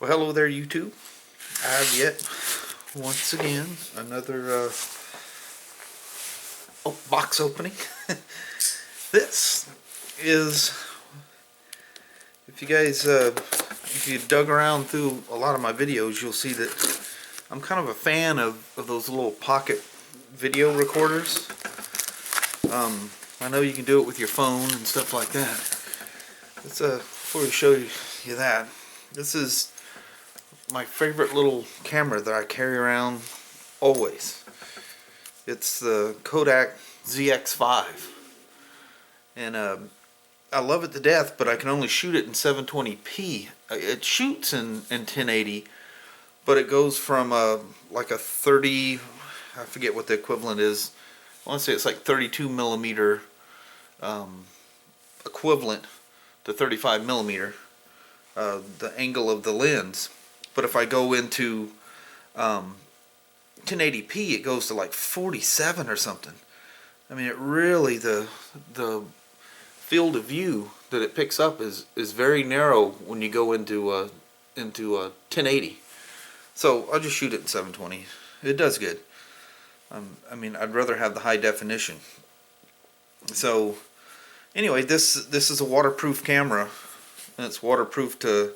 Well, hello there, YouTube. I've yet once again another box opening. This is, if you guys, if you dug around through a lot of my videos, you'll see that I'm kind of a fan of those little pocket video recorders. I know you can do it with your phone and stuff like that. Let's before we show you that, this is my favorite little camera that I carry around always. It's the Kodak Zx5, and I love it to death, but I can only shoot it in 720p. It shoots in 1080, but it goes from like a 30, I forget what the equivalent is. I want to say it's like 32 millimeter equivalent to 35 millimeter, the angle of the lens. But if I go into 1080p, it goes to like 47 or something. I mean, it really, the field of view that it picks up is very narrow when you go into 1080. So I'll just shoot it in 720. It does good. I mean, I'd rather have the high definition. So anyway, this is a waterproof camera, and it's waterproof to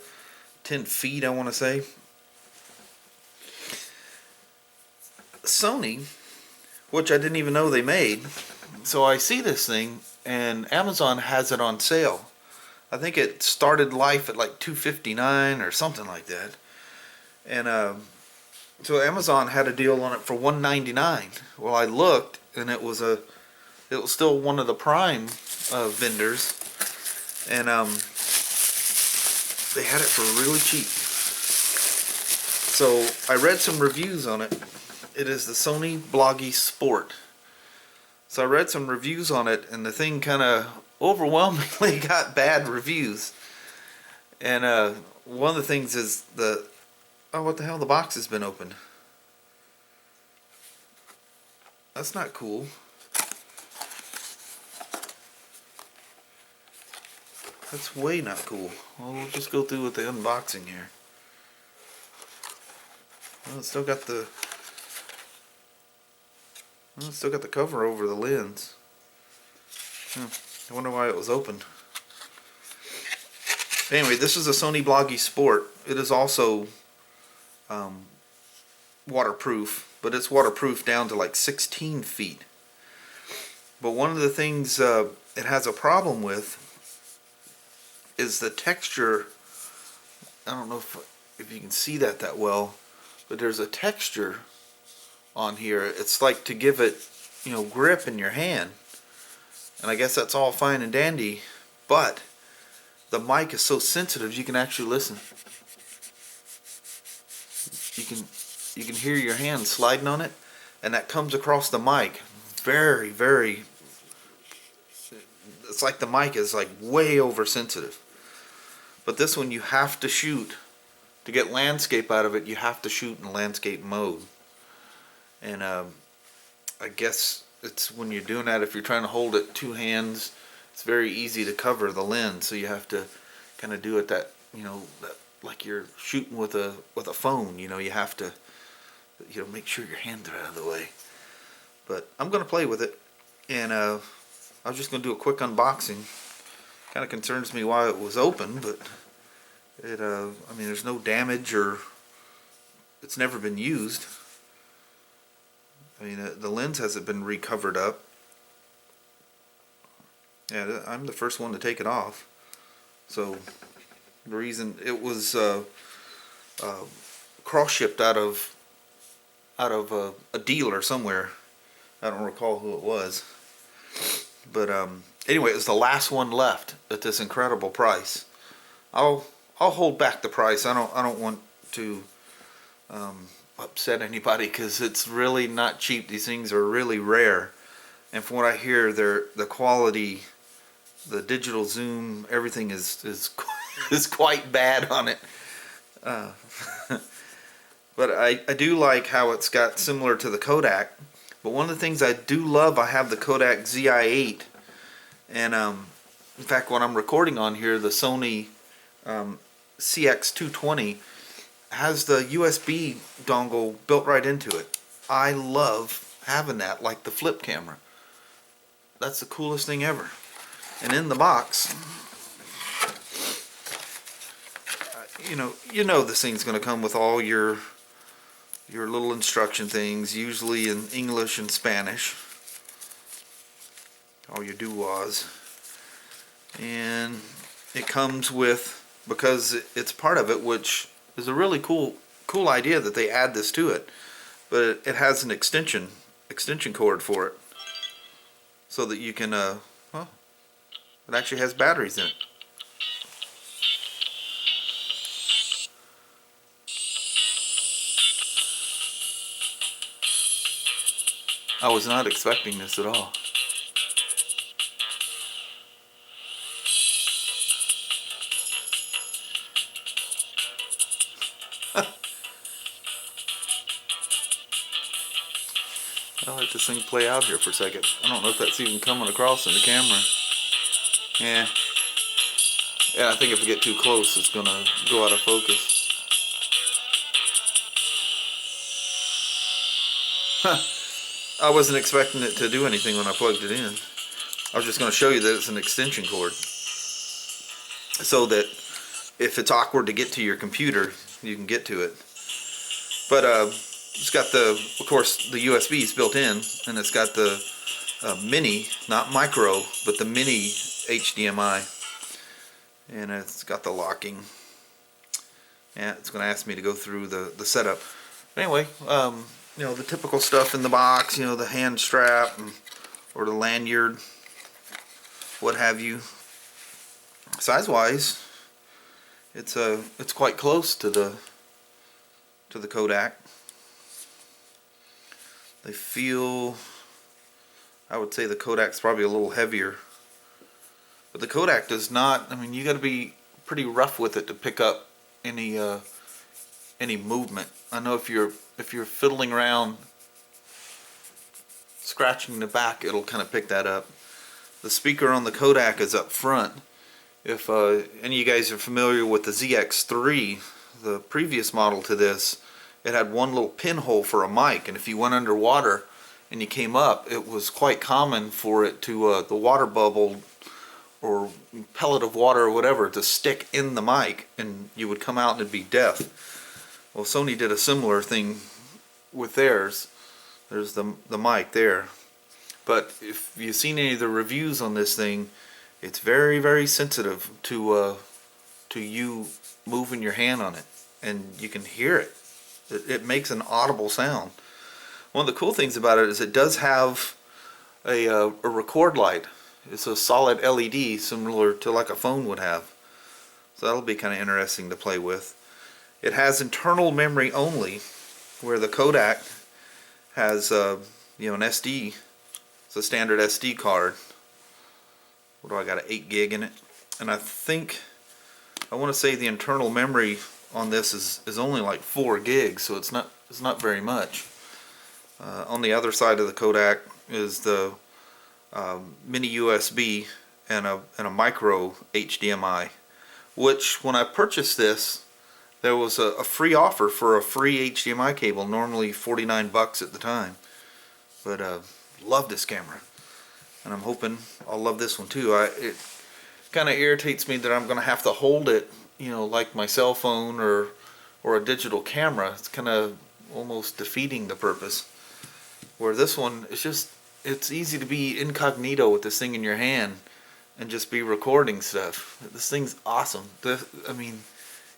10 feet, I want to say. Sony, which I didn't even know they made, so I see this thing and Amazon has it on sale. I think it started life at like $259 or something like that, and so Amazon had a deal on it for $199. Well, I looked and it was still one of the Prime vendors, and they had it for really cheap. So I read some reviews on it. It is the Sony Bloggie Sport. So I read some reviews on it, and the thing kind of overwhelmingly got bad reviews. And one of the things is oh, what the hell, the box has been opened. That's not cool. That's way not cool. Well, we'll just go through with the unboxing here. Well, it's still got the cover over the lens. I wonder why it was opened. Anyway, this is a Sony Bloggie Sport. It is also waterproof, but it's waterproof down to like 16 feet. But one of the things it has a problem with is the texture. I don't know if you can see that well, but there's a texture on here. It's like to give it, grip in your hand, and I guess that's all fine and dandy, but the mic is so sensitive you can actually listen. You can hear your hand sliding on it, and that comes across the mic very, very. It's like the mic is like way oversensitive. But this one you have to shoot. To get landscape out of it, you have to shoot in landscape mode. And I guess it's when you're doing that, if you're trying to hold it two hands, it's very easy to cover the lens. So you have to kind of do it that like you're shooting with a phone. You have to make sure your hands are out of the way. But I'm gonna play with it, and I was just gonna do a quick unboxing. Kind of concerns me why it was open, but it I mean, there's no damage, or it's never been used. I mean, the lens hasn't been recovered up. Yeah, I'm the first one to take it off. So the reason it was cross-shipped out of a dealer somewhere. I don't recall who it was. But anyway, it was the last one left at this incredible price. I'll hold back the price. I don't want to upset anybody, because it's really not cheap. These things are really rare, and from what I hear, the quality, the digital zoom, everything is quite bad on it. But I do like how it's got similar to the Kodak. But one of the things I do love, I have the Kodak Zi8, and in fact, what I'm recording on here, the Sony CX220, has the USB dongle built right into it. I love having that, like the flip camera. That's the coolest thing ever. And in the box, you know this thing's going to come with all your little instruction things, usually in English and Spanish. All your doo-wahs. And it comes with, because it's part of it, which is a really cool idea that they add this to it, but it has an extension cord for it, so that you can well, it actually has batteries in it. I was not expecting this at all. I'll let this thing play out here for a second. I don't know if that's even coming across in the camera. Yeah, I think if we get too close, it's gonna go out of focus. I wasn't expecting it to do anything when I plugged it in. I was just going to show you that it's an extension cord, so that if it's awkward to get to your computer, you can get to it. But it's got of course, the USB is built in, and it's got the mini, not micro, but the mini HDMI, and it's got the locking. Yeah, it's going to ask me to go through the setup. Anyway, the typical stuff in the box, the hand strap or the lanyard, what have you. Size-wise, it's quite close to the Kodak. They feel, I would say the Kodak's probably a little heavier, but the Kodak does not. I mean, you got to be pretty rough with it to pick up any movement. I know if you're fiddling around scratching the back, it'll kind of pick that up. The speaker on the Kodak is up front. If any of you guys are familiar with the Zx5, the previous model to this, it had one little pinhole for a mic, and if you went underwater and you came up, it was quite common for it to the water bubble or pellet of water or whatever to stick in the mic, and you would come out and it'd be deaf. Well, Sony did a similar thing with theirs. There's the mic there. But if you've seen any of the reviews on this thing, it's very, very sensitive to you moving your hand on it, and you can hear it. It makes an audible sound. One of the cool things about it is it does have a record light. It's a solid LED, similar to like a phone would have. So that'll be kind of interesting to play with. It has internal memory only, where the Kodak has an SD. It's a standard SD card. What do I got? 8 gig in it, and I want to say the internal memory on this is only like 4 gigs, so it's not very much. On the other side of the Kodak is the mini USB and a micro HDMI, which when I purchased this, there was a free offer for a free HDMI cable, normally $49 at the time. But love this camera, and I'm hoping I'll love this one too. It kind of irritates me that I'm going to have to hold it, like my cell phone or a digital camera. It's kind of almost defeating the purpose. Where this one, it's easy to be incognito with this thing in your hand and just be recording stuff. This thing's awesome. I mean,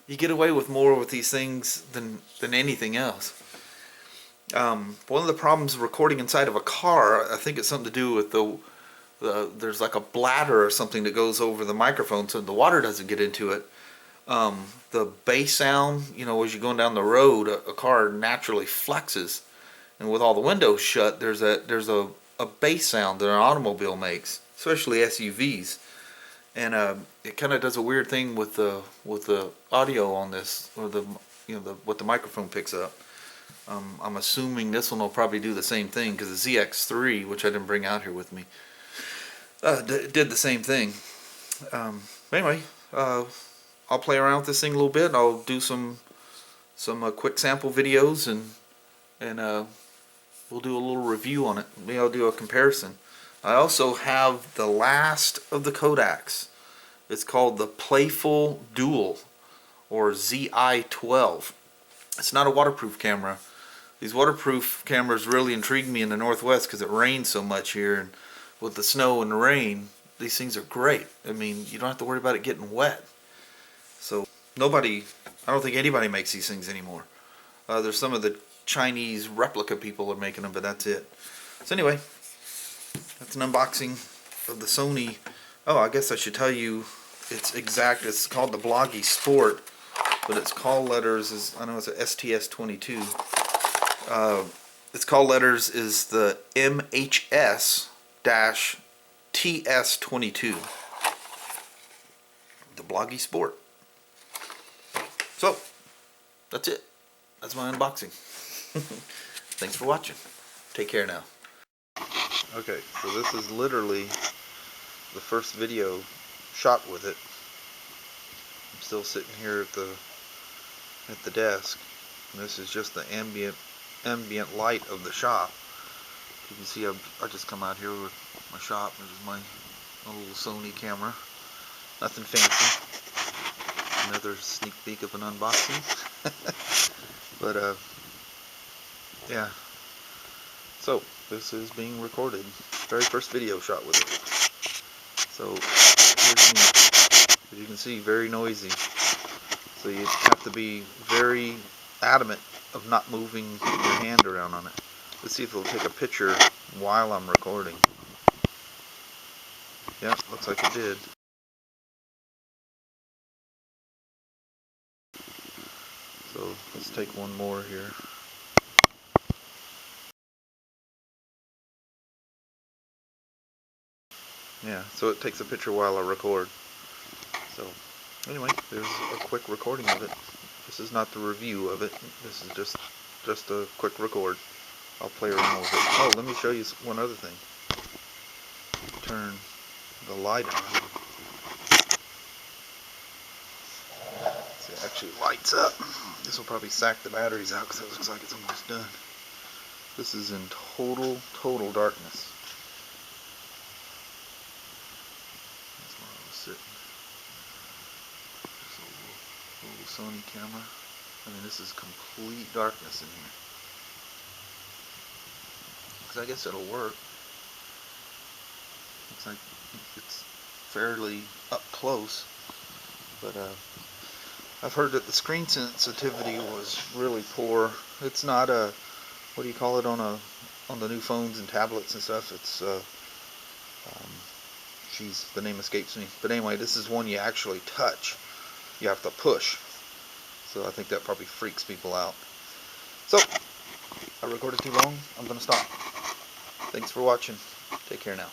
you get away with more with these things than anything else. One of the problems recording inside of a car, I think it's something to do with there's like a bladder or something that goes over the microphone so the water doesn't get into it. The bass sound, as you're going down the road, a car naturally flexes, and with all the windows shut, there's a bass sound that an automobile makes, especially SUVs, and it kind of does a weird thing with the audio on this, or what the microphone picks up. I'm assuming this one will probably do the same thing, because the Zx5, which I didn't bring out here with me, did the same thing. Anyway, I'll play around with this thing a little bit. I'll do some some quick sample videos, and we'll do a little review on it. Maybe I'll do a comparison. I also have the last of the Kodaks. It's called the Playful Dual, or Zx5. It's not a waterproof camera. These waterproof cameras really intrigue me in the Northwest because it rains so much here, and with the snow and the rain, these things are great. I mean, you don't have to worry about it getting wet. So I don't think anybody makes these things anymore. There's some of the Chinese replica people are making them, but that's it. So anyway, that's an unboxing of the Sony. Oh, I guess I should tell you it's called the Bloggie Sport, but its call letters is, I know it's a STS22. Its call letters is the MHS-TS22. The Bloggie Sport. So, that's it. That's my unboxing. Thanks for watching. Take care now. Okay, so this is literally the first video shot with it. I'm still sitting here at the desk. And this is just the ambient light of the shop. You can see I just come out here with my shop. This is my little Sony camera. Nothing fancy. Another sneak peek of an unboxing. But yeah. So this is being recorded. Very first video shot with it. So here's me. As you can see, very noisy. So you have to be very adamant of not moving your hand around on it. Let's see if it'll take a picture while I'm recording. Yeah, looks like it did. So let's take one more here. Yeah, so it takes a picture while I record. So anyway, there's a quick recording of it. This is not the review of it. This is just a quick record. I'll play around with it. Oh, let me show you one other thing. Turn the light on. See, it actually lights up. This will probably sack the batteries out because it looks like it's almost done. This is in total darkness. That's where I was sitting. This little Sony camera. I mean, this is complete darkness in here. Because I guess it'll work. Looks like it's fairly up close, but I've heard that the screen sensitivity was really poor. It's not a, what do you call it on the new phones and tablets and stuff? It's geez, the name escapes me. But anyway, this is one you actually touch. You have to push. So I think that probably freaks people out. So I recorded too long. I'm gonna stop. Thanks for watching. Take care now.